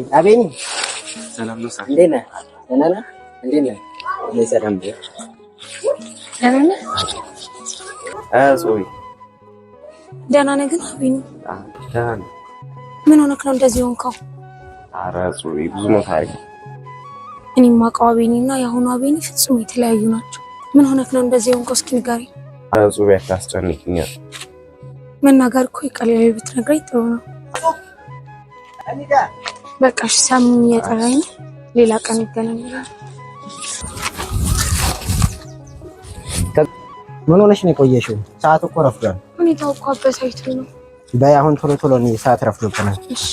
አቤኒ ሰላም ነው። እንዴት ነህ? ደህና ነህ? እንዴት ነህ? እኔ ሰላም ነኝ። ደህና ነህ? ሶሪ ደህና ነህ ግን አቤኒ? ደህና ነኝ። ምን ሆነህ ነው እንደዚህ ሆንከው? ኧረ ሶሪ ብዙ ነው ታሪክ። እኔም የማውቀው አቤኒና የአሁኑ አቤኒ ፍጹም የተለያዩ ናቸው። ምን ሆነህ ነው እንደዚህ ሆንከው? እስኪ ንገረኝ። ኧረ ሶሪ አታስጨንቅኛል። መናገር እኮ ይቀላል፣ ብትነግረኝ ጥሩ ነው። በቃ እሺ፣ ሳምኝ እየጠራኝ ነው። ሌላ ቀን እንገናኛለን። ምን ሆነሽ ነው የቆየሽው? ሰዓት እኮ ረፍዷል። ሁኔታው እኮ አበሳጭቶኝ ነው። በይ አሁን ቶሎ ቶሎ ሰዓት ረፍዶብናል። እሺ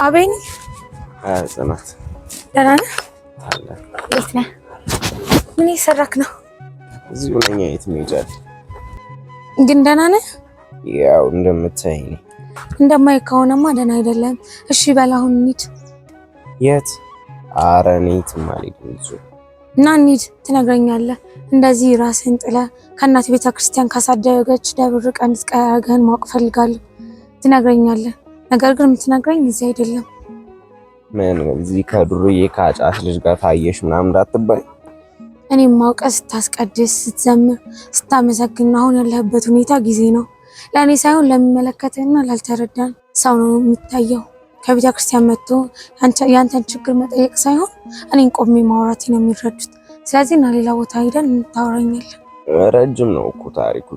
አቤኒ ጽናት ደህና ነህ? አለ እንዴት ነህ? ምን እየሰራክ ነው? እዚሁ ነኝ። የት መሄጃለሁ? ግን ደህና ነህ? ያው እንደምታይኝ እንደማይ ከሆነማ ደህና አይደለም። እሺ በል አሁን እንሂድ። የት? ኧረ እኔ የትም አልሄድም። እና እንሂድ ትነግረኛለህ። እንደዚህ ራስህን ጥለህ ከእናት ቤተክርስቲያን ካሳደገች ደብር ቀን እንድትቀያገን ማወቅ ፈልጋለሁ። ትነግረኛለህ። ነገር ግን የምትነግረኝ እዚህ አይደለም። ምን እዚህ ከዱርዬ ከአጫት ልጅ ጋር ታየሽ ምናምን እንዳትባይ። እኔም ማውቀስ ስታስቀድስ፣ ስትዘምር፣ ስታመሰግን አሁን ያለህበት ሁኔታ ጊዜ ነው። ለእኔ ሳይሆን ለሚመለከትህና ላልተረዳን ሰው ነው የሚታየው። ከቤተ ክርስቲያን መጥቶ ያንተን ችግር መጠየቅ ሳይሆን እኔን ቆሜ ማውራቴ ነው የሚረዱት። ስለዚህ እና ሌላ ቦታ ሄደን እንታወራኛለን። ረጅም ነው እኮ ታሪኩ።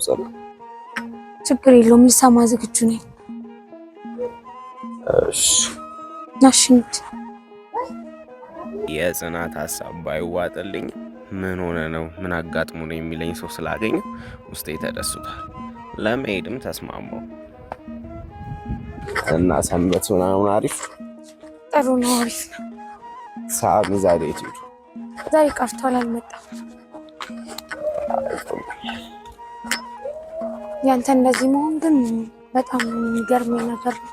ችግር የለውም፣ ልሰማ ዝግጁ ነኝ። እሺ ናሽንት የጽናት ሀሳብ ባይዋጥልኝ ምን ሆነ ነው ምን አጋጥሞ ነው የሚለኝ ሰው ስላገኘ ውስጤ ተደስቷል። ለመሄድም ተስማማው እና ሰንበት ምናምን አሪፍ ጥሩ ነው። አሪፍ ነው። ሳሚ ዛሬ ትሄዱ? ዛሬ ቀርቷል፣ አልመጣም። ያንተ እንደዚህ መሆን ግን በጣም የሚገርመኝ ነገር ነው።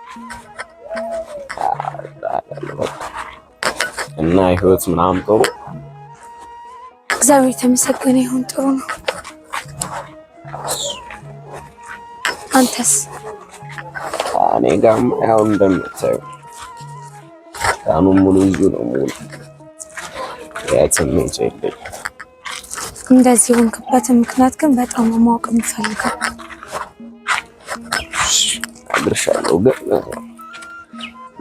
እና ህይወት ምናምን ጥሩ? እግዚአብሔር የተመሰገነ ይሁን፣ ጥሩ ነው። አንተስ? እኔ ጋርም ያው እንደምታየው ቀኑን ሙሉ እዚሁ ነው ሙሉ የትም ሄጄ የለኝም። እንደዚህ ሆንክበትን ምክንያት ግን በጣም ማወቅ የምፈልገው። አድርሻለሁ ግን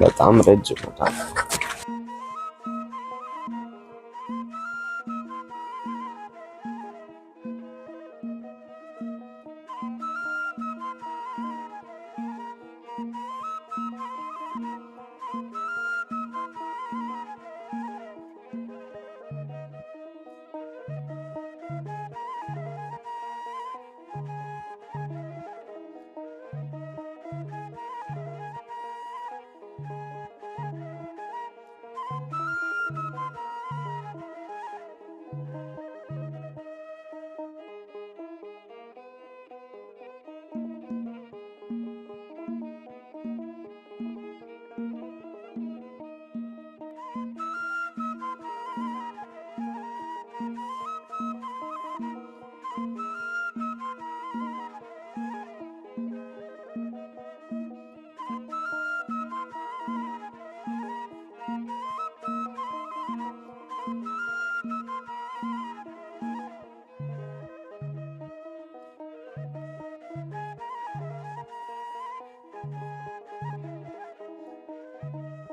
በጣም ረጅም ቦታ ነው።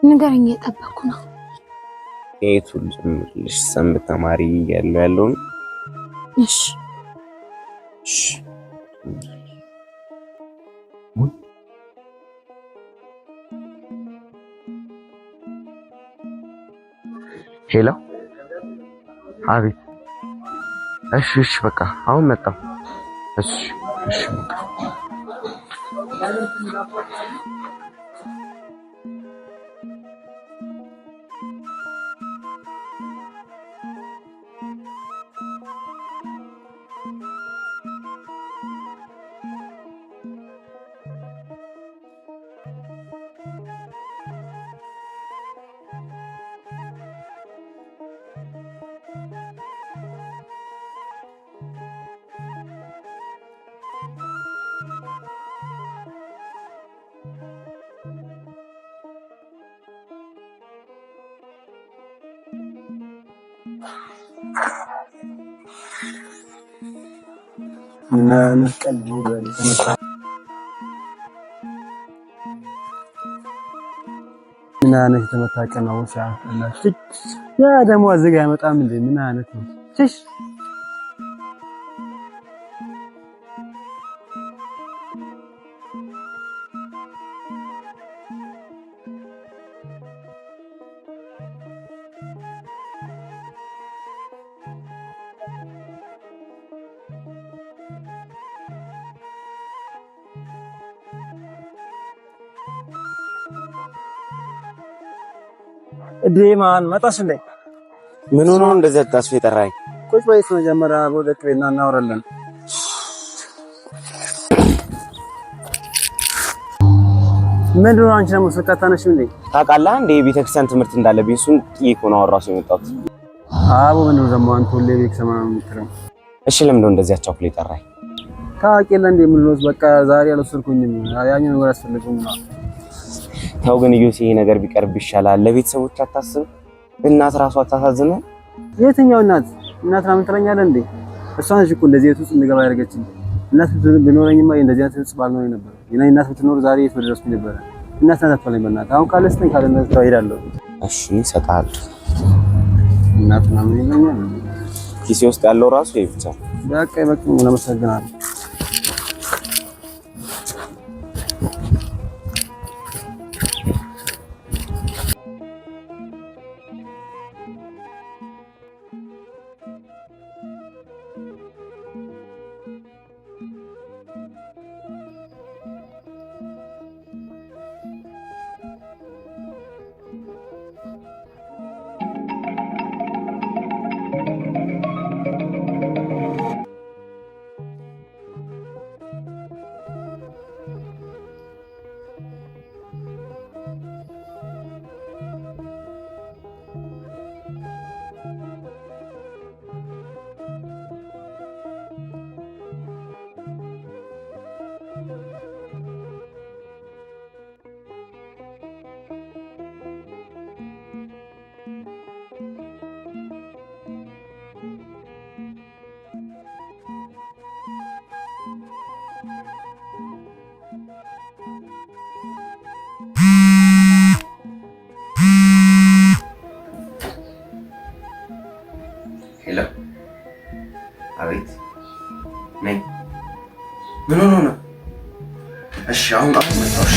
ንገረኝ እየጠበቅኩ ነው። የቱን ልጅ ሰንበት ተማሪ ያለውን እሺ ሄሎ አቤት እሺ በቃ አሁን መጣሁ እሺ ምን አይነት ተመታቀ ነው ሻላችሁ? ያ ደግሞ እዚህ ጋር አይመጣም እንዴ? ምን አይነት ነው? እሺ ዲማን መጣሽ እንዴ? ምን ሆኖ እንደዚህ አታስፈ የጠራኝ? ቁጭ በይስ መጀመሪያ ወደክ ቤና እናወራለን። ምንድን ነው አንቺ ደግሞ ስልካታነሽ እንዴ? ታውቃለህ እንዴ የቤተክርስቲያን ትምህርት እንዳለብኝ እሱን ጥቂት ሆነ አወራሱ የመጣሁት። አቦ ምንድን ነው ደግሞ አንተ ሁሌ ቤት ሰማም የምትለው? እሺ ለምን ነው እንደዚህ አቻኩል የጠራኝ? ታውቂለ እንዴ ምን ነው በቃ ዛሬ አልወሰድኩኝም ያኛው ነገር አስፈልጉኝና ታው ግን ይሄ ነገር ቢቀርብ ይሻላል። ለቤተሰቦች አታስብ? እናት ራሷ አታሳዝነ? የትኛው እናት ለምን ትለኛለህ እንዴ? እሷ ነች እኮ እንደዚህ የት ውስጥ እንገባ ያደረገችኝ። እናት ቢኖረኝማ እንደዚህ አይነት ውስጥ ባልኖር ነበር። የኔ እናት ብትኖር ዛሬ የት በደረስኩኝ ነበር። እናት ናት አትበለኝ በእናትህ። አሁን ካለስተኝ ካለነት እሄዳለሁ። እሺ እሰጥሃለሁ። እናት ምናምን ይለኛል። ኪሴ ውስጥ ያለው ራሱ ይሄ ብቻ በቃ ይበቃኝ። አመሰግናለሁ። ሄሎ አቤት ነኝ። ምን ሆኖ ነው? እሺ አሁን መጣሁ። እሺ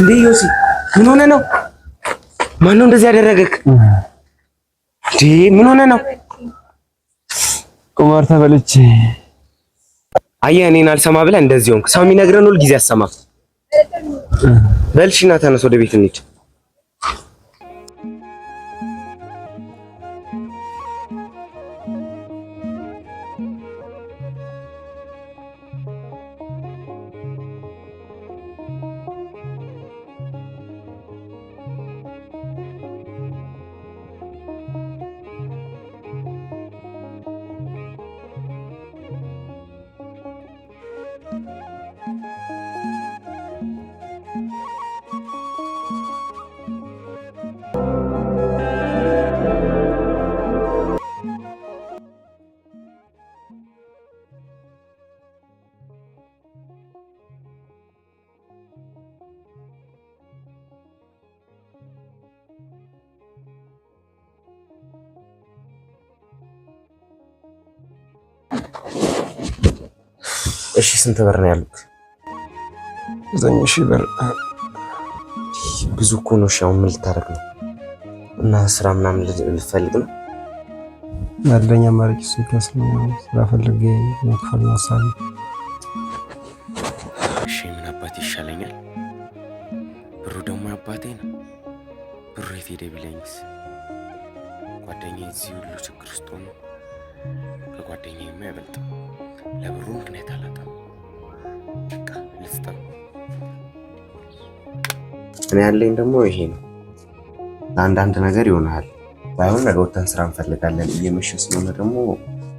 እንዴ ዮሲ ምን ሆነ ነው? ማን ነው እንደዚህ ያደረገክ? እንዴ ምን ሆነ ነው? ቁማር ተበልቼ አየህ እኔን አልሰማ ብለህ እንደዚህ ሆንክ። ሰው የሚነግረን ሁሉ ጊዜ አሰማ። በልሽና ተነስ ወደ ቤት እንሂድ። እሺ ስንት ብር ነው ያሉት? 9,000 ብር። ብዙ እኮ ነው። እሺ አሁን ምን ልታደርግ ነው? እና ስራ ምናምን ልፈልግ ነው? ያለኝ አማራጭ እሱ ነው። ስራ ፈልጌ መክፈል ማሳብ። እሺ ምን አባቴ ይሻለኛል? ብሩ ደግሞ አባቴ ነው። ብሩ የት ሄደ ቢለኝስ? ጓደኛዬ እዚህ ሁሉ ችግር ውስጥ ሆኖ ከጓደኛዬ የማይበልጥ ለብሩ ምክንያት አላጣም። በቃ ልስጠው። እኔ ያለኝ ደግሞ ይሄ ነው። ለአንዳንድ ነገር ይሆናል። ባይሆን ነገ ወጥተን ስራ እንፈልጋለን። እየመሸ ስለሆነ ደግሞ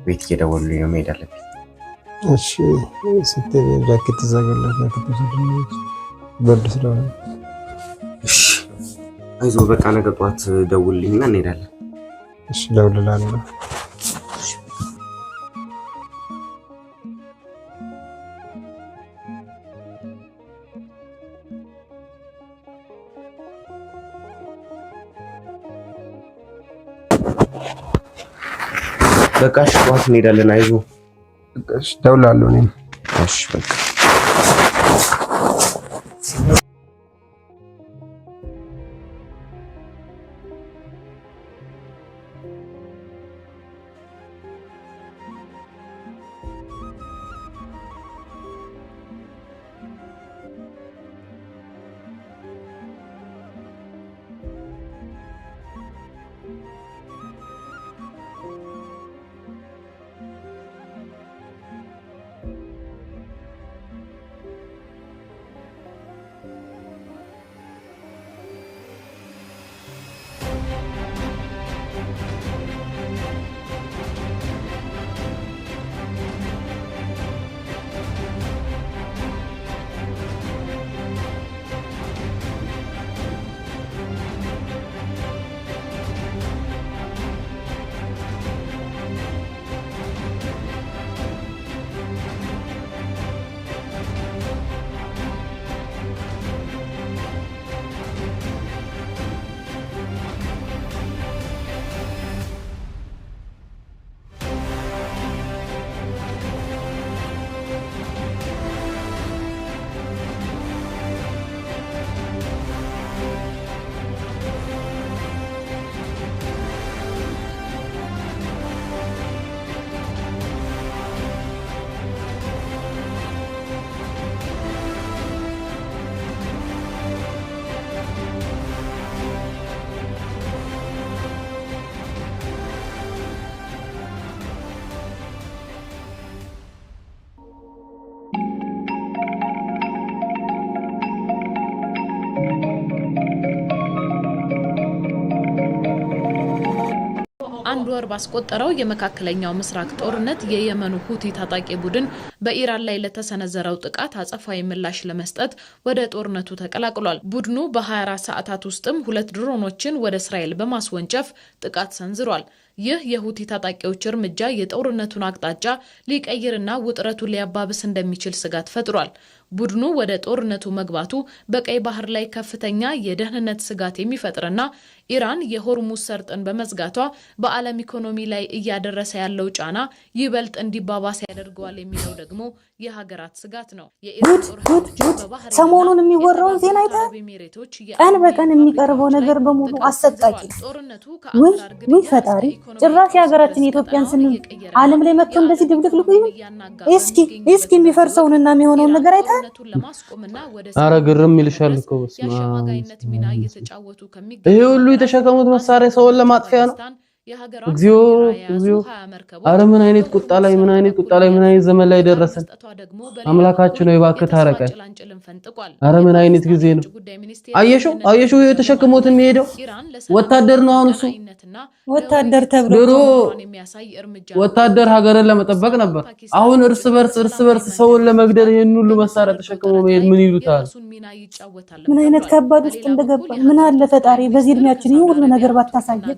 ቤት እየደወሉልኝ ነው፣ መሄድ አለብኝ። እሺ ስትል ጃኬት ተዛገለህ ከተሰደኝ በርድ ስለሆነ እሺ አይዞህ በቃ ነገ ጠዋት ደውልልኝና እንሄዳለን። እሺ ደውልልሃለሁ። በቃ እሺ ጠዋት እንሄዳለን። አይዞህ እሺ ደውላለሁ እኔም። እሺ በቃ አንድ ወር ባስቆጠረው የመካከለኛው ምስራቅ ጦርነት የየመኑ ሁቲ ታጣቂ ቡድን በኢራን ላይ ለተሰነዘረው ጥቃት አጸፋዊ ምላሽ ለመስጠት ወደ ጦርነቱ ተቀላቅሏል። ቡድኑ በ24 ሰዓታት ውስጥም 2 ድሮኖችን ወደ እስራኤል በማስወንጨፍ ጥቃት ሰንዝሯል። ይህ የሁቲ ታጣቂዎች እርምጃ የጦርነቱን አቅጣጫ ሊቀይርና ውጥረቱን ሊያባብስ እንደሚችል ስጋት ፈጥሯል። ቡድኑ ወደ ጦርነቱ መግባቱ በቀይ ባህር ላይ ከፍተኛ የደህንነት ስጋት የሚፈጥርና ኢራን የሆርሙዝ ሰርጥን በመዝጋቷ በዓለም ኢኮኖሚ ላይ እያደረሰ ያለው ጫና ይበልጥ እንዲባባስ ያደርገዋል የሚለው ደግሞ የሀገራት ስጋት ነው። ሰሞኑን የሚወራውን ዜና አይተህ ቀን በቀን የሚቀርበው ነገር በሙሉ አሰቃቂ ነው። ፈጣሪ ጭራሽ የሀገራችን የኢትዮጵያን ስንል ዓለም ላይ መጥቶ እንደዚህ ድብልቅልቁ ይሁን። እስኪ የሚፈርሰውንና የሚሆነውን ነገር አይተህ አረ ግርም ይልሻል እኮ በስማ ይሄ ሁሉ የተሸከሙት መሳሪያ ሰውን ለማጥፊያ ነው። እግዚኦ አረ ምን አይነት ቁጣ ላይ ምን አይነት ዘመን ላይ ደረሰን። አምላካችን ሆይ እባክህ ታረቀን። አረ ምን አይነት ጊዜ ነው። አየሽው የተሸከሙት የሚሄደው ወታደር ነው። አሁን እሱ ወታደር ተብሎ ድሮ ወታደር ሀገርን ለመጠበቅ ነበር። አሁን እርስ በርስ ሰውን ለመግደል ይሄን ሁሉ መሳሪያ ተሸክሞ መሄድ ምን ይሉታል? ምን አይነት ከባድ ውስጥ እንደገባ ምን አለ ፈጣሪ በዚህ እድሜያችን ይሄን ሁሉ ነገር ባታሳየን።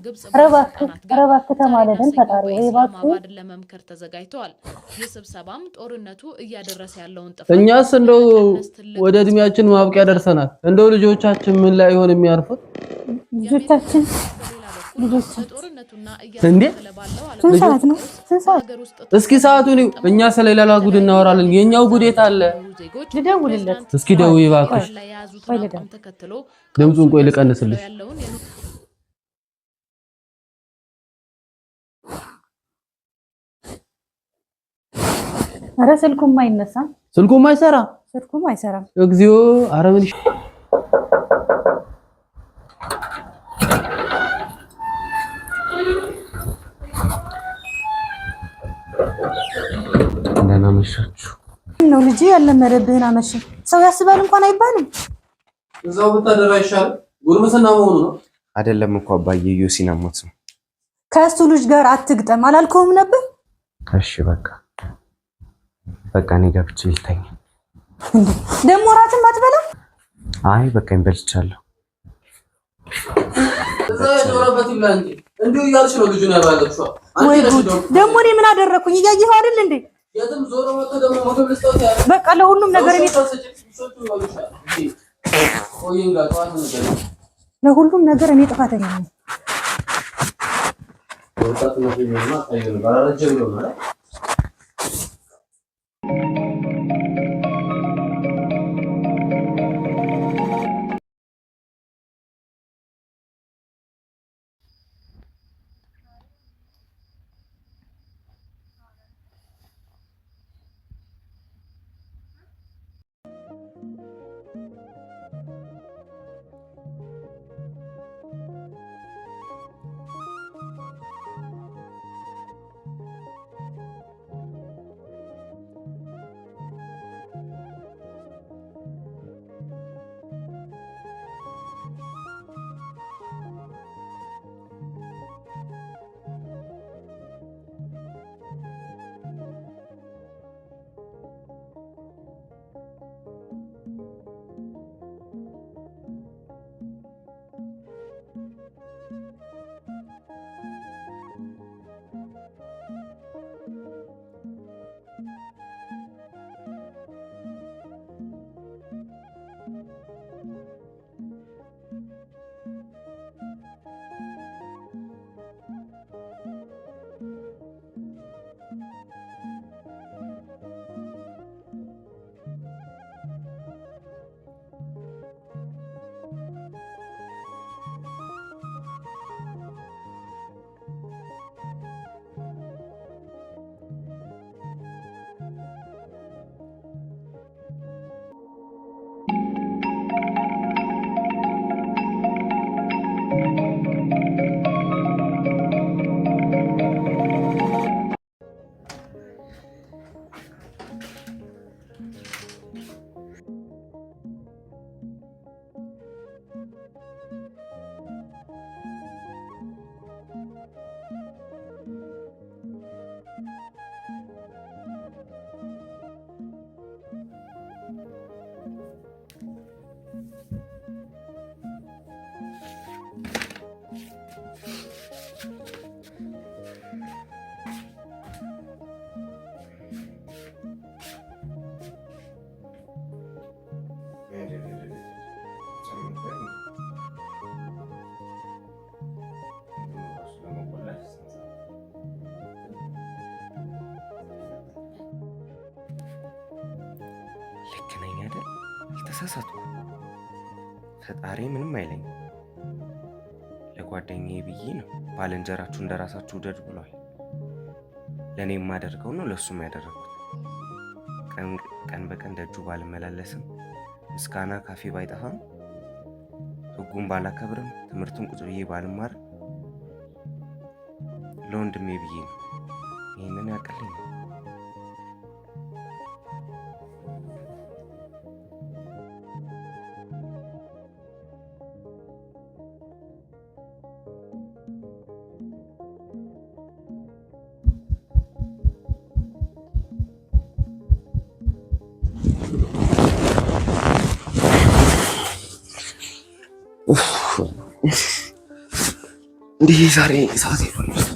ረባክ ተማለደን ፈጣሪ ወይባክ ለመምከር ተዘጋጅተዋል። የስብሰባም ጦርነቱ እያደረሰ ያለውን ጥፋት እኛስ እንደው ወደ እድሜያችን ማብቂያ ደርሰናል። እንደው ልጆቻችን ምን ላይ ይሆን የሚያርፉት? ልጆቻችን እንዴ ስንት ሰዓት? እስኪ ሰዓቱን እኛ ስለሌላ ጉድ እናወራለን። የኛው ጉዴት አለ። ልደውልለት እስኪ ደውይ እባክሽ። ድምፁን ቆይ ልቀንስልሽ። አረ ስልኩም አይነሳም። ስልኩም አይሰራም። እግዚኦ አረ ምን እንደናመሻችሁ ነው ልጅ ያለመረብህን አመሽ። ሰው ያስባል እንኳን አይባልም። እዛው ብታደራ ይሻል። ጉርምስና መሆኑ ነው አይደለም እኮ አባዬ ዮሲን አሞት ነው። ከእሱ ልጅ ጋር አትግጠም አላልከውም ነበር? እሺ በቃ እኔ ገብቼ ልተኛ። ደሞ ራትም አትበላም? አይ በቃኝ በልቻለሁ። እዛ የዶረበት ይላንጂ እንዴው ያልሽ ነው ልጁን ያባለችው። ወይ ደሞ እኔ ምን አደረኩኝ? እያየኸው አይደል እንዴ? የትም ዞሮ ወጥቶ ደሞ ሞተር ልስጠት ያለ በቃ ለሁሉም ነገር ለሁሉም ነገር እኔ ጥፋተኛ ነኝ። ወጣት ነው የሚሆነው ታየው ባላረጀ ነው ማለት ልክ ነኝ አይደል? አልተሳሳትኩም። ፈጣሪ ምንም አይለኝም። ለጓደኛዬ ብዬ ነው ባልንጀራችሁ እንደራሳችሁ ውደድ ብሏል። ለእኔ የማደርገው ነው ለእሱም ያደረግኩት። ቀን በቀን ደጁ ባልመላለስም ምስጋና ካፌ ባይጠፋም ሕጉን ባላከብርም ትምህርቱን ቁጭ ብዬ ባልማር ለወንድሜ ብዬ ነው። ይህንን ያቅልኝ። እንዲህ ዛሬ ሰዓት ይሆናል።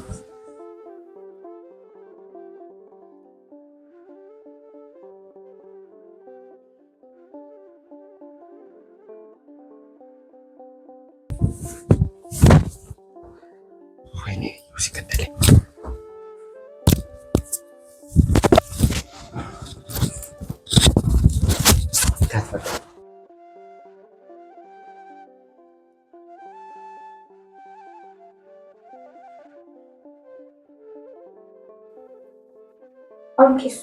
ወይኔ ሲከተለኝ አውቄስ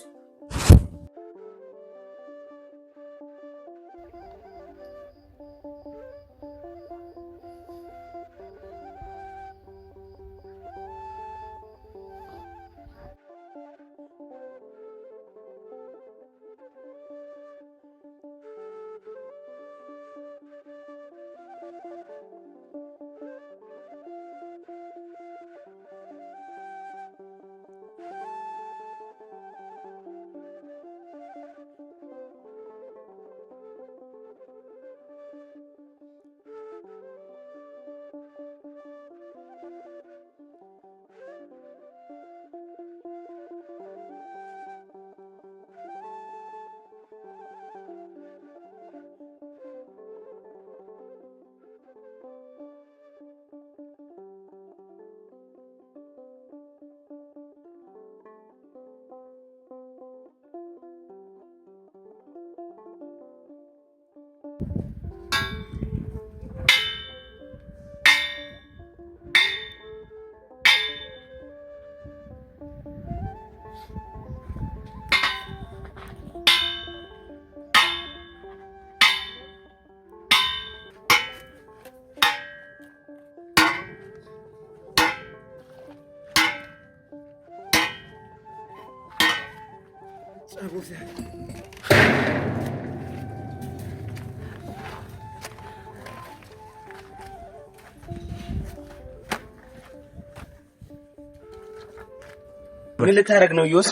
ምን ልታረግ ነው ዮስ?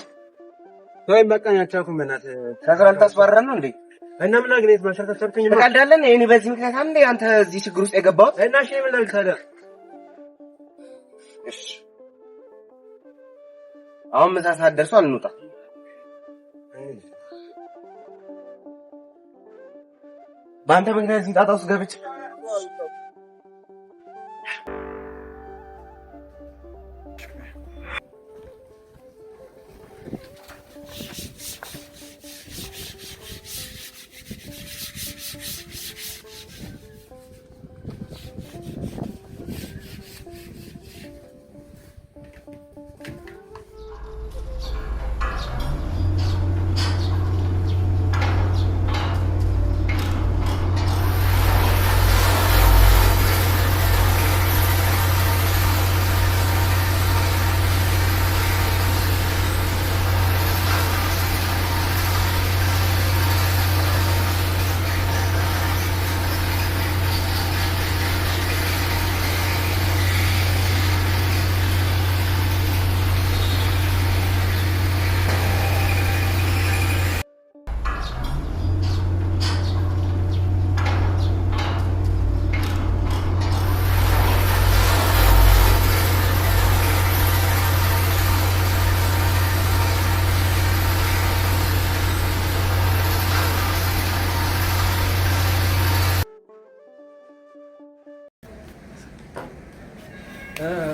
ወይ በቃኝ አልቻልኩም። በእናትህ ተከራል ታስባረን ነው እንዴ? እና ምን አግኝት ማሸርተሰርኩኝ ነው ተቀልዳለን። እኔ በዚህ ምክንያት አንዴ አንተ እዚህ ችግር ውስጥ የገባው እና እሺ ምን ላድርግ ታዲያ? እሺ አሁን ምሳ ሰዓት ደርሷል፣ እንውጣ። በአንተ ምክንያት እዚህ ጣጣ ውስጥ ገብቼ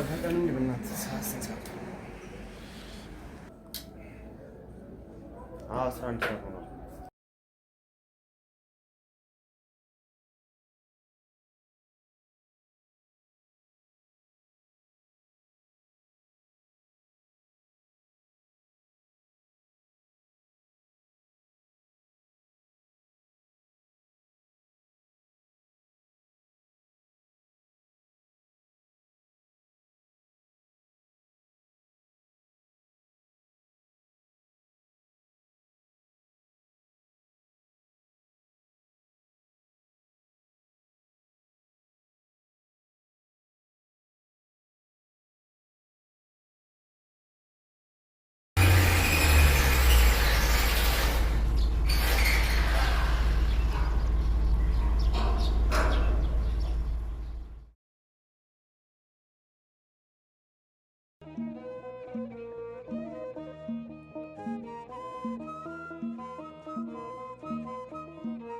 ፈቀን እንጂ በእናትህ አዎ 11 ሰዓት ነው።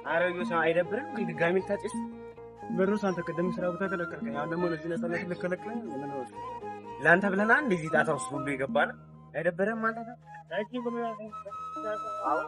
አረጋግጥ አይደብርም ድጋሚ ታጭስ በሩስ አንተ ቀደም ስራ ቦታ ተለቀቀኝ አሁን ደግሞ ለዚህ ነፃነት ልከለከለኝ ምን ነው ላንተ ብለና እንደዚህ ጣጣ ውስጥ ሁሉ ይገባል አይደብርም ማለት ነው ታቺ በመያዝ አዎ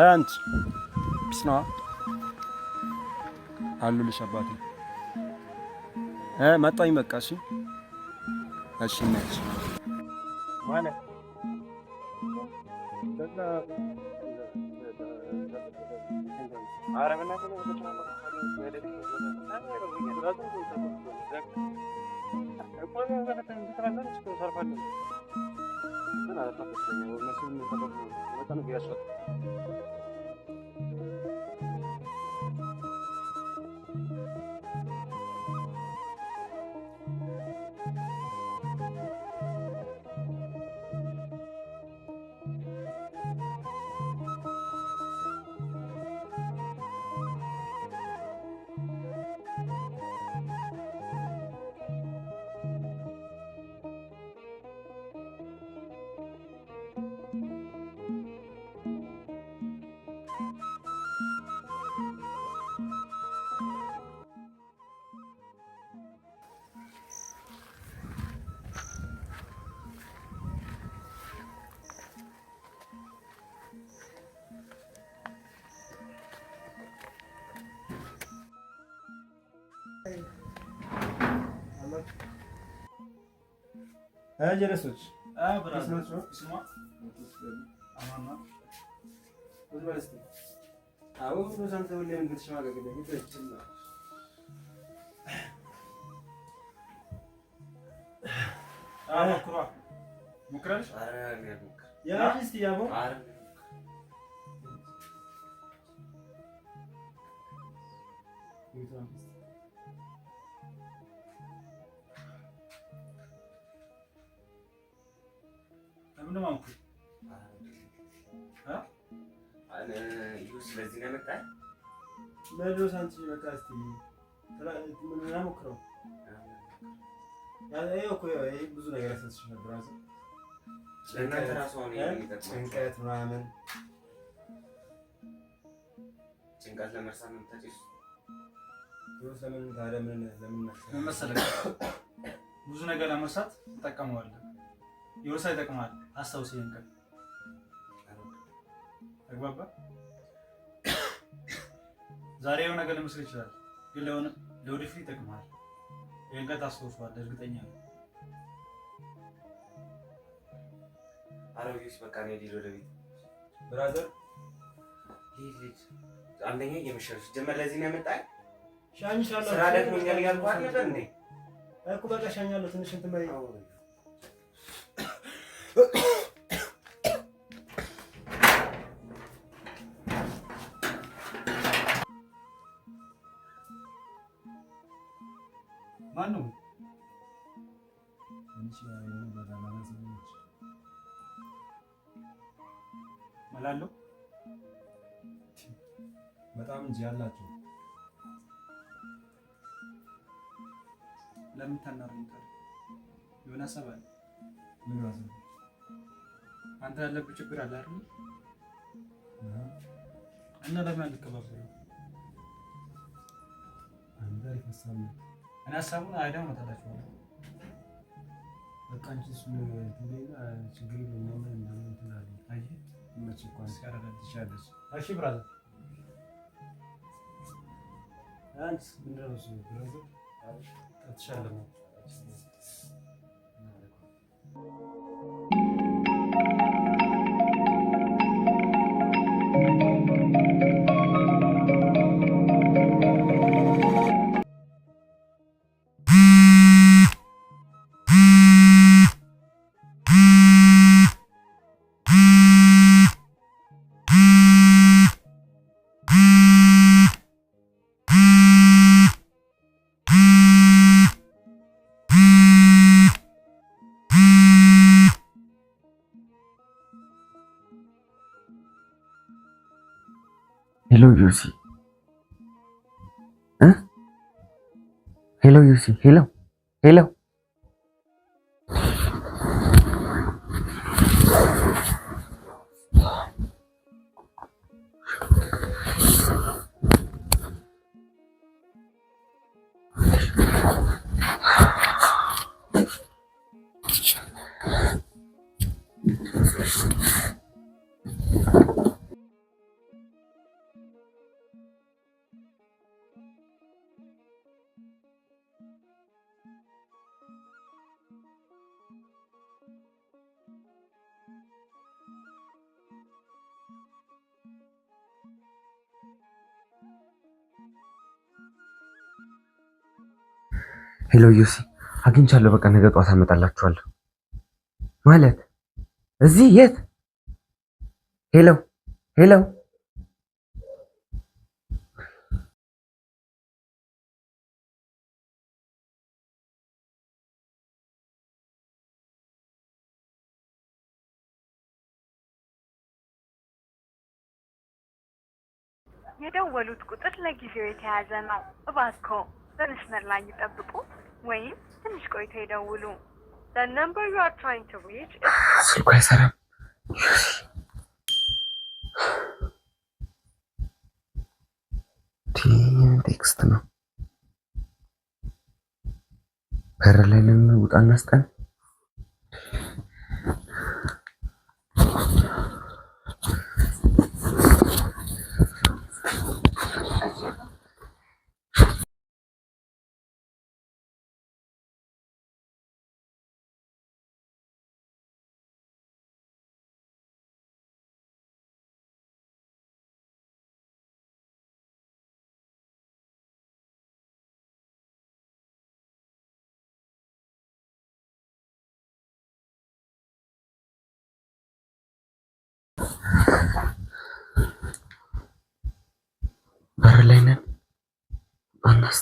አንቺ ቢስና አሉልሽ አባቴ መጣኝ በቃ እሺ እሺ ነች ማለት በቃ አረብና ነው ጀለሶች ብራዘሮች ስማ አማማ ወዝባስቲ አው ነው ሳንተው ለምን ተሽማገገደ ይተችና ኩራ ሙክራሽ ያ እስቲ ያቦ ምን ማንኩ አነ ይሁስ ለዚህ ነው መጣ ለዶስ አንቺ በቃ እስቲ ምን እናሞክረው ያው እኮ ይሄ ብዙ ነገር ያሰስሽ ነበር አዘ ለእናንተ ራሱ ነው የሚጠቅመው ጭንቀት ምናምን ጭንቀት ለመርሳት ነው ተጨስ ዶስ ለምን ታዲያ ለምን መሰለህ ብዙ ነገር ለመርሳት ተጠቀመዋለሁ ይወርሳ ይጠቅማል አስተውስ ይንከ ተግባባ ዛሬ የሆነ ነገር ለመስል ይችላል ግን ለወደፊት ይጠቅማል ይንከ ታስተውስዋል እርግጠኛ ነኝ አሮጊስ በቃ ነው ዲሎ ለቤት ብራዘር ሊሊት አንደኛ የመሸርሽ ጀመር ለዚህ ነው ያመጣኝ ሻኝሻለሁ ስራ ደክሞኛል ያልኩህ አይደል እንዴ እኮ በቃ ሻኛለሁ ትንሽ እንትን በይ ማነው እንቺ ያለው በዳላና ሰዎች ማላለው በጣም እንጂ ያላችሁ ለምን ታናሩታል የሆነ ሀሳብ አለ ምን ነው አንተ ያለብህ ችግር አለ አይደል እና ለምን አልከባበሩ አንተ ይፈሳል እኔ ሀሳቡን አይደው መጣላችሁ በቃ አንቺ እሱ እንደሌላ ችግር ነው ማለት እንላለን አይ መቼ እንኳን ሲያረጋግ ትችላለች እሺ ብራዘር አንቺ ምንድነው እሱ ብራዘር አትሻለሙ ዩሲ ሄሎ ዩሲ ሄሎ ሄሎ ሄሎ ዩሲ አግኝቻለሁ። በቃ ነገ ጧት አመጣላችኋለሁ። ማለት እዚህ የት? ሄሎ ሄሎ የደወሉት ቁጥር ለጊዜው የተያዘ ነው። እባክዎ በመስመር ላይ ይጠብቁ ወይም ትንሽ ቆይተው ይደውሉ። The number you are trying to reach is ስልኩ አይሰራም። ቴክስት ነው። በር ላይ ለምን ውጣና ስጠን። በር ላይ ነን። አናስ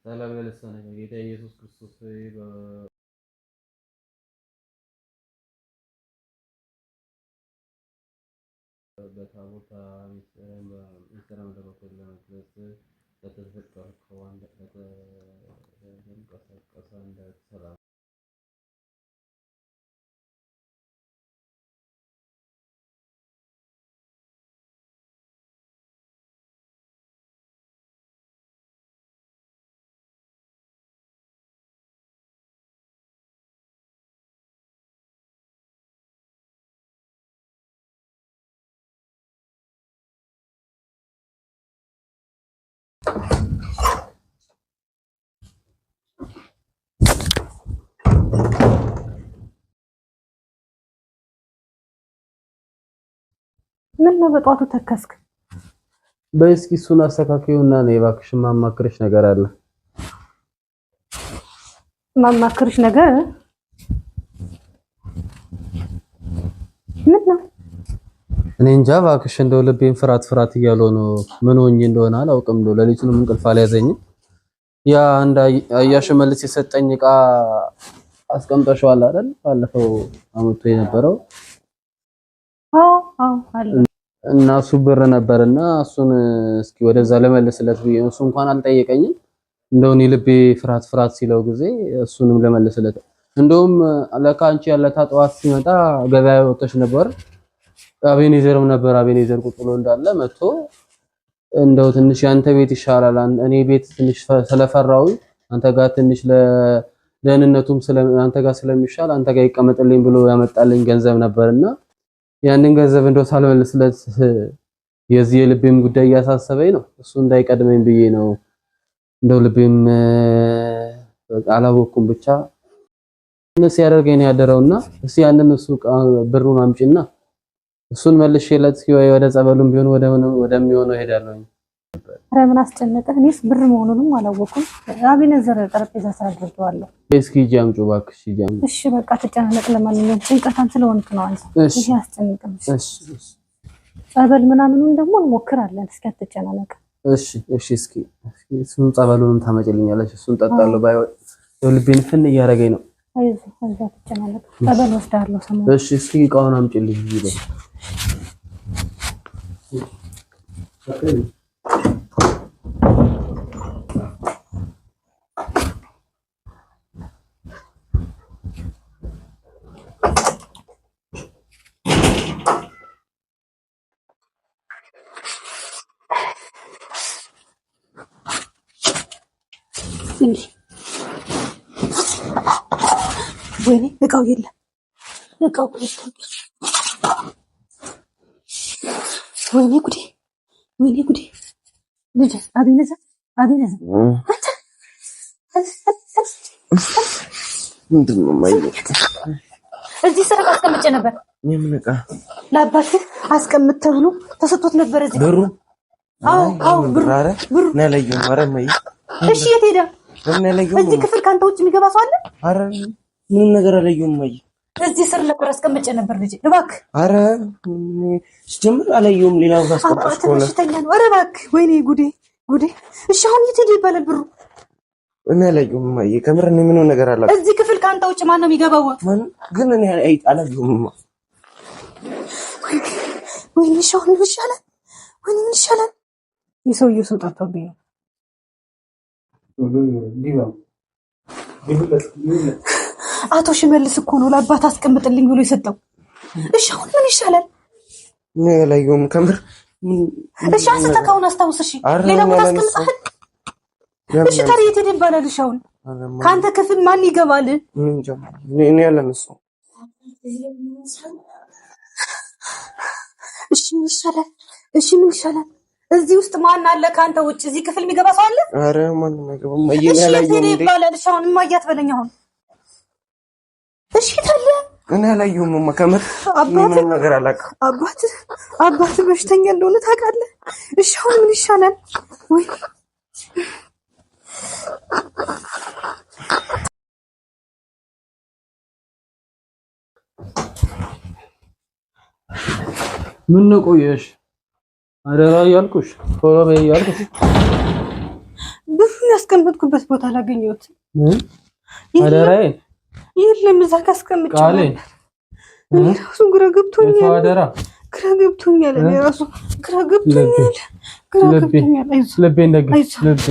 ሰላም ለሰነ ጌታ ኢየሱስ ክርስቶስ በታቦታ ሚስጥረ መለኮትን ለመግለጽ ለተፈጠርከው አንድ ለተንቀሳቀሰ እንደ ሰላም ምን ነው በጧቱ ተከስክ? በእስኪ እሱን አስተካክዩና ነው እባክሽ ማማክርሽ ነገር አለ። ማማክርሽ ነገር ምን ነው? እኔ እንጃ እባክሽ እንደው ልቤን ፍራት እያለው ነው። ምን ሆኜ እንደሆነ አላውቅም። ነው ለሊቱንም እንቅልፍ አልያዘኝም። ያ አንድ አያሽ መልስ የሰጠኝ ዕቃ አስቀምጠሽዋል አይደል? ባለፈው አመቶ የነበረው አለ እና እሱ ብር ነበርና እሱን እስኪ ወደዛ ለመልስለት ብዬ እሱ እንኳን አልጠየቀኝም። እንደው እኔ ልቤ ፍራት ሲለው ጊዜ እሱንም ለመልስለት እንደውም ለካ አንቺ ያለታ ጠዋት ሲመጣ ገበያ ወጥተሽ ነበር። አቤኔዘርም ነበር። አቤኔዘር ቁጭ ብሎ እንዳለ መጥቶ እንደው ትንሽ ያንተ ቤት ይሻላል፣ እኔ ቤት ትንሽ ስለፈራው አንተ ጋር ትንሽ ለደህንነቱም አንተ ጋር ስለሚሻል አንተ ጋር ይቀመጥልኝ ብሎ ያመጣልኝ ገንዘብ ነበርና ያንን ገንዘብ እንደው ሳልመልስለት የዚህ የልቤም ጉዳይ ያሳሰበኝ ነው። እሱ እንዳይቀድመኝ ብዬ ነው። እንደው ልቤም አላወኩም ብቻ እነሱ ያደርገኝ ያደረውና እሱ ያንን እሱ ብሩን አምጪና እሱን መልሼለት ወደ ጸበሉም ቢሆን ወደሚሆነው ሄዳለሁ። ኧረ ምን አስጨነቀህ? እኔስ ብር መሆኑንም አላወኩም። አቤኔዘር ጠረጴዛ ሳድርገዋለሁ። እስኪ ጃምጩ እባክሽ ጃምጩ። እሺ በቃ ተጨናነቅ። ለማንኛውም ጭንቀታም ስለሆንክ ነው አንተ። ይሄ አስጨንቀም። እሺ ጸበል ምናምኑን ደግሞ እንሞክራለን። እስኪ አትጨናነቅ። እሺ እስኪ እሱን ጸበሉንም ታመጭልኛለሽ። እሱን ጠጣለሁ። ባይወጥ ልቤን ፍን እያደረገኝ ነው። አይዞህ ተጨናነቅ። ጸበል ወስዳለሁ ሰሞኑን። እሺ እስኪ እቃውን አምጪልኝ ይበል። ወይኔ እቃው የለም። ወይኔ ጉዴ ልጅ አቤኔዘር ምንድን ነው የማይለቅ? እዚህ ስራ አስቀምጬ ነበር። የምን ዕቃ? ለአባትህ አስቀምጥ ተብሎ ተሰጥቶት ነበር። እዚህ ብሩ? አዎ ብሩ ነው ያለየው። ኧረ እማዬ፣ እሺ የት ሄደ? እዚህ ክፍል ካንተ ውጭ የሚገባ ሰው አለ? ኧረ ምንም ነገር አላየሁም እማዬ። እዚህ ስር ነበር አስቀምጬ ነበር ልጅ። እባክህ። ኧረ ሲጀምር አላየሁም። ሌላው ጋር አስቀምጠሽ ከሆነ በሽተኛ ነው። ኧረ እባክህ። ወይኔ ጉዴ። እሺ አሁን የት ሄደ ይባላል ብሩ? እኔ አላየሁም እማዬ፣ ከምር እኔ ምንም ነገር አላየሁም። እዚህ ክፍል ካንተ ውጭ ማን ነው የሚገባው? ማን ግን እኔ አላየሁም። ወይኔ ሻውን ይሻላል። ምን ይሻላል? የሰውየው ሰው ጠፋብኝ ነው። አቶ ሽመልስ እኮ ነው ለአባት አስቀምጥልኝ ብሎ የሰጠው። እሺ አሁን ምን ይሻላል? እኔ አላየሁም ከምር። እሺ አንስተካውን አስታውስ። እሺ ሌላ ቦታ አስቀምጣል። እሺ ታዲያ የት ሄደ ይባላል? እሺ አሁን ካንተ ክፍል ማን ይገባል? እኔ ያለነሱ። እሺ ምን ይሻላል? እዚህ ውስጥ ማን አለ ካንተ ውጭ? እዚህ ክፍል የሚገባ ሰው አለ? አረ ማንንም አይገባም። እሺ የት ሄደ ይባላል? እሺ አሁን ማያት በለኝ አሁን። እሺ ታዲያ እኔ አላየሁም ከምር። ምንም ነገር አላውቅም። አባት በሽተኛ እንደሆነ ታውቃለህ? እሺ አሁን ምን ይሻላል? ወይ ምን ነው ቆየሽ? አደራ እያልኩሽ ቶሎ በይ እያልኩሽ ብሩን ያስቀመጥኩበት ቦታ አላገኘሁትም። አደራዬ የለም እዛ ካስቀምጬው ቃሌ እኔ ራሱ ግራ ገብቶኛል። እኔ ራሱ ግራ ገብቶኛል። ልቤን ደግፍ ልቤ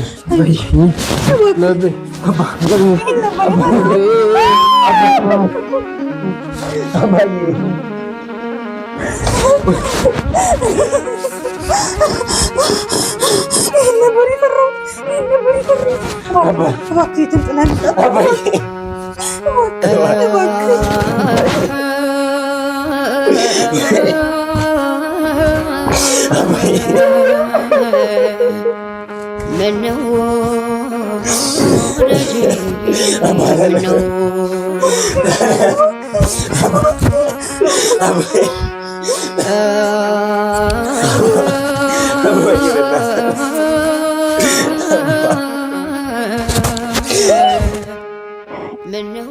ምነው ምነው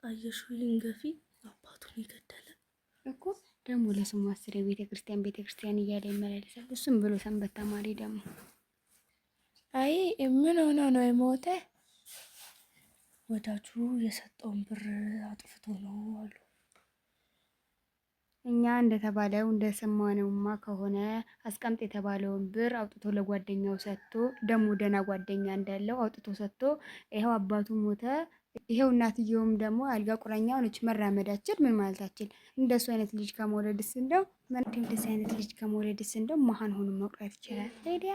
አየሹልኝ ገፊ አባቱን ይገደለ እኮ ደግሞ ለስሙ አስር ቤተክርስቲያን እያለ ይመላለሳል። እሱም ብሎ ሰንበት ተማሪ ደግሞ አይ ምን ሆኖ ነው የሞተ? ወዳጁ የሰጠውን ብር አጥፍቶ ነው አሉ። እኛ እንደተባለው እንደሰማነውማ ከሆነ አስቀምጥ የተባለውን ብር አውጥቶ ለጓደኛው ሰጥቶ ደግሞ ደህና ጓደኛ እንዳለው አውጥቶ ሰጥቶ ይሄው አባቱ ሞተ። ይሄው እናትየውም ደግሞ አልጋ ቁራኛ ሆነች። መራመዳችን ምን ማለታችን? እንደሱ አይነት ልጅ ከመውለድስ እንደው እንደሱ አይነት ልጅ ከመውለድስ እንደው መሃን ሆኖ መቅረት ይችላል። ታዲያ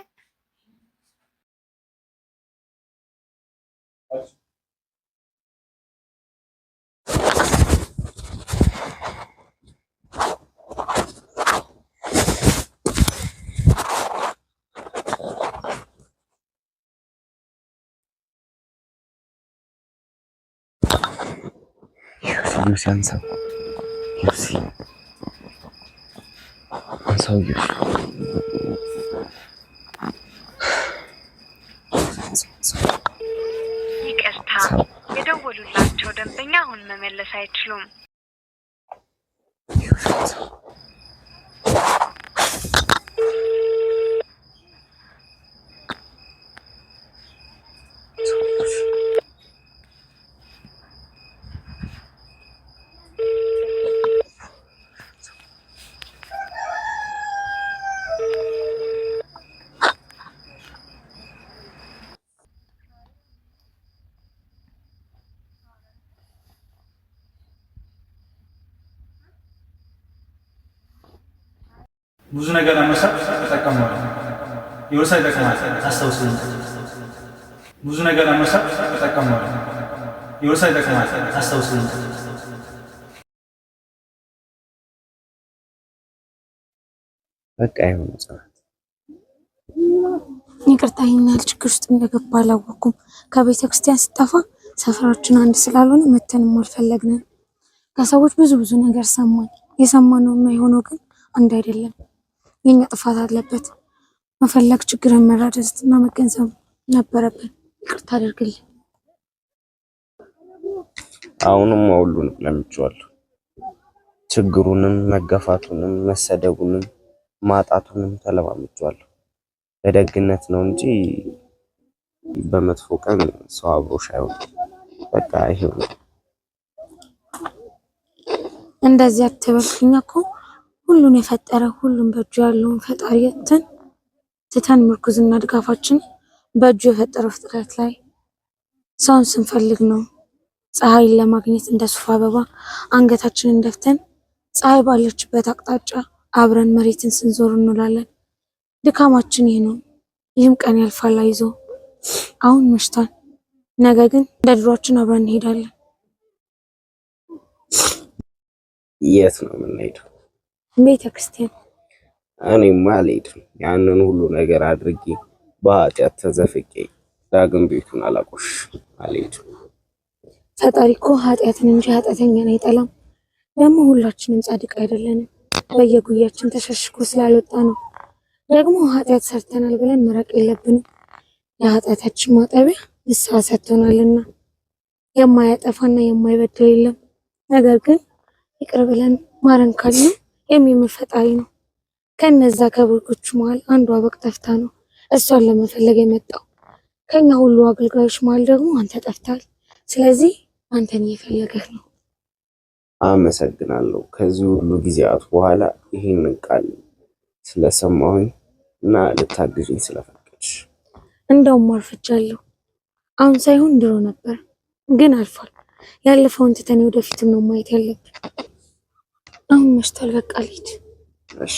Lucy answer. Lucy. Answer Lucy. ይቅርታ የደወሉላቸው ደንበኛ አሁን መመለስ አይችሉም። ብዙ ነገር ለመስራት ተጠቀመዋል። የወሳ ይጠቅማል አስተውስልኝ። ብዙ ነገር ለመስራት ተጠቀመዋል። የወሳ ይጠቅማል አስተውስልኝ። በቃ ይሁን ጽናት። ይቅርታ ይሄን ያህል ችግር ውስጥ እንደገባ አላወኩም። ከቤተ ክርስቲያን ስጠፋ ሰፈራችን አንድ ስላልሆነ መተንም አልፈለግንም። ከሰዎች ብዙ ነገር ሰማን። የሰማነውና የሆነው ግን አንድ አይደለም። የኛ ጥፋት አለበት። መፈለግ ችግርን መረዳትና መገንዘብ ነበረብን። ይቅርታ አድርግልኝ። አሁንም ሁሉንም ለምቼዋለሁ። ችግሩንም፣ መገፋቱንም፣ መሰደቡንም፣ ማጣቱንም ተለማምጬዋለሁ። በደግነት ነው እንጂ በመጥፎ ቀን ሰው አብሮሽ አይሆንም። በቃ ይሄው እንደዚህ አትበልኝ እኮ ሁሉን የፈጠረ ሁሉን በእጁ ያለውን ፈጣሪ ትተን ምርኩዝና ድጋፋችን በእጁ የፈጠረው ፍጥረት ላይ ሰውን ስንፈልግ ነው። ፀሐይን ለማግኘት እንደ ሱፍ አበባ አንገታችንን ደፍተን ፀሐይ ባለችበት አቅጣጫ አብረን መሬትን ስንዞር እንውላለን። ድካማችን ይህ ነው። ይህም ቀን ያልፋል። አይዞ አሁን መሽቷል። ነገ ግን እንደ ድሯችን አብረን እንሄዳለን። የት ነው የምንሄደው? ቤተ ክርስቲያን። እኔማ አልሄድም። ያንን ሁሉ ነገር አድርጌ በኃጢአት ተዘፍቄ ዳግም ቤቱን አላቆሽ አልሄድም። ፈጣሪ እኮ ኃጢአትን እንጂ ኃጢአተኛን አይጠላም። ደግሞ ሁላችንም ጻድቅ አይደለንም። በየጉያችን ተሸሽጎ ስላልወጣ ነው። ደግሞ ኃጢአት ሰርተናል ብለን መራቅ የለብንም። የኃጢአታችን ማጠቢያ ንስሐ ሰጥቶናልና የማያጠፋና የማይበድል የለም። ነገር ግን ይቅር ብለን ማረን ካልን የሚምር ፈጣሪ ነው። ከነዛ ከበጎቹ መሃል አንዷ በግ ጠፍታ ነው እሷን ለመፈለግ የመጣው። ከኛ ሁሉ አገልጋዮች መሃል ደግሞ አንተ ጠፍታል። ስለዚህ አንተን እየፈለገህ ነው። አመሰግናለሁ። ከዚህ ሁሉ ጊዜያት በኋላ ይህንን ቃል ስለሰማሁኝ እና ልታግዥኝ ስለፈቀድሽ እንደውም አርፍቻለሁ። አሁን ሳይሆን ድሮ ነበር፣ ግን አልፏል። ያለፈውን ትተን ወደፊት ነው ማየት ያለብን። አሁን መሽቷል፣ በቃ ልሂድ። እሺ